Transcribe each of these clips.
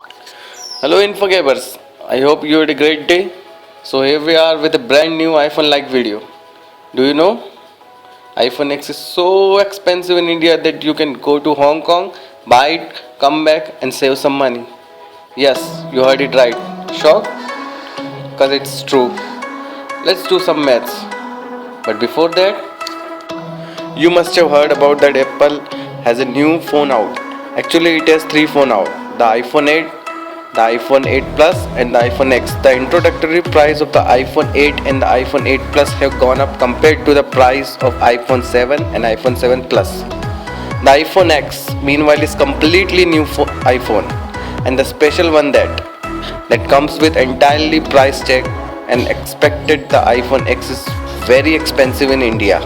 Hello Infogabers, I hope you had a great day. So here we are with a brand new iPhone like video. Do you know? iPhone X is so expensive in India that you can go to Hong Kong, buy it, come back and save some money. Yes, you heard it right. Shock? Cause it's true. Let's do some maths. But before that, you must have heard about that Apple has a new phone out. Actually it has three phone out. The iPhone 8, the iPhone 8 Plus and the iPhone X. The introductory price of the iPhone 8 and the iPhone 8 Plus have gone up compared to the price of iPhone 7 and iPhone 7 Plus. The iPhone X meanwhile is completely new iPhone, and the special one that comes with entirely price tag and expected. The iPhone X is very expensive in India.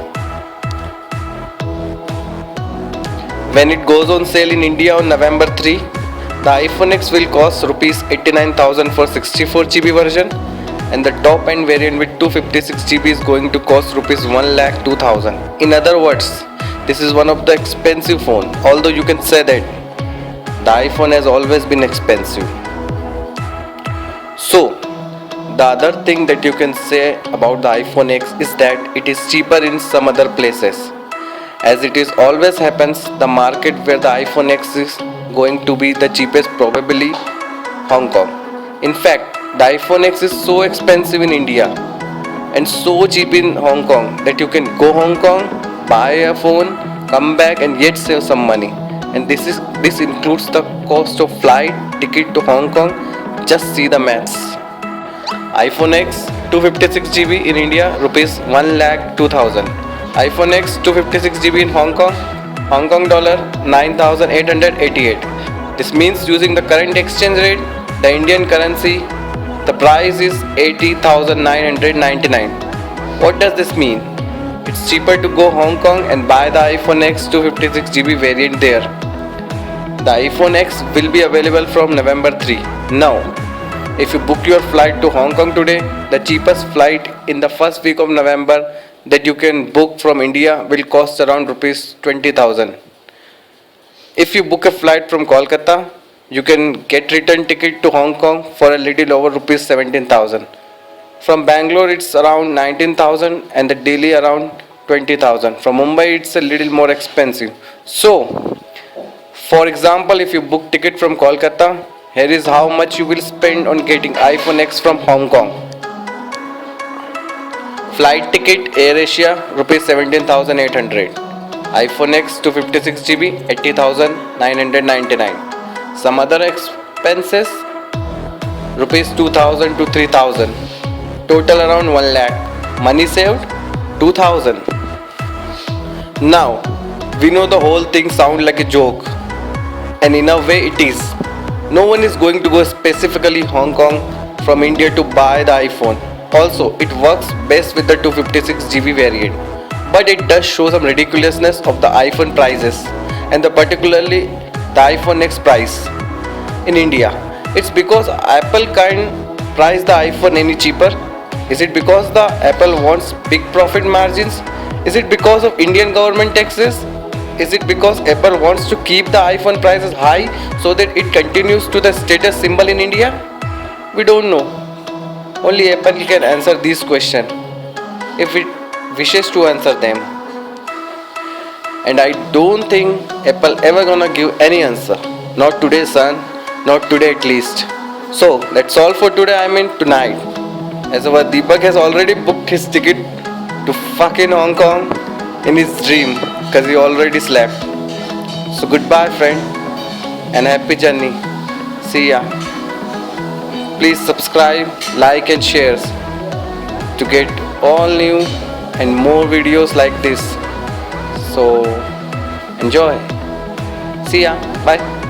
When it goes on sale in India on November 3, the iPhone X will cost Rs 89,000 for 64GB version, and the top end variant with 256GB is going to cost Rs 1,02,000. In other words, this is one of the expensive phone, although you can say that the iPhone has always been expensive. So, the other thing that you can say about the iPhone X is that it is cheaper in some other places. As it is always happens, the market where the iPhone X is going to be the cheapest probably Hong Kong. In fact, the iPhone X is so expensive in India and so cheap in Hong Kong that you can go Hong Kong, buy a phone, come back and yet save some money. And this includes the cost of flight ticket to Hong Kong. Just see the maths. iPhone X 256GB in India rupees 1,02,000. iPhone X 256GB in Hong Kong dollar 9,888. This means using the current exchange rate, the Indian currency, the price is 80,999. What does this mean? It's cheaper to go Hong Kong and buy the iPhone X 256GB variant there. The iPhone X will be available from November 3. Now, if you book your flight to Hong Kong today, the cheapest flight in the first week of November that you can book from India will cost around Rs 20,000. If you book a flight from Kolkata, you can get return ticket to Hong Kong for a little over Rs 17,000. From Bangalore it's around 19,000 and the Delhi around 20,000. From Mumbai it's a little more expensive. So, for example, if you book ticket from Kolkata, here is how much you will spend on getting iPhone X from Hong Kong. Flight ticket AirAsia Rs 17,800. iPhone X 256GB 80,999. Some other expenses Rs 2,000 to 3,000. Total around 1 lakh. Money saved 2,000. Now we know the whole thing sound like a joke, and in a way it is. No one is going to go specifically Hong Kong from India to buy the iPhone. Also, it works best with the 256GB variant, but it does show some ridiculousness of the iPhone prices, and particularly the iPhone X price in India. It's because Apple can't price the iPhone any cheaper. Is it because the Apple wants big profit margins? Is it because of Indian government taxes? Is it because Apple wants to keep the iPhone prices high so that it continues to the status symbol in India? We don't know. Only Apple can answer these questions if it wishes to answer them. And I don't think Apple ever gonna give any answer. Not today, son. Not today at least. So that's all for today. I mean tonight. As our Deepak has already booked his ticket to fucking Hong Kong in his dream because he already slept. So goodbye friend and happy journey. See ya. Please subscribe, like and share to get all new and more videos like this. So enjoy. See ya. Bye.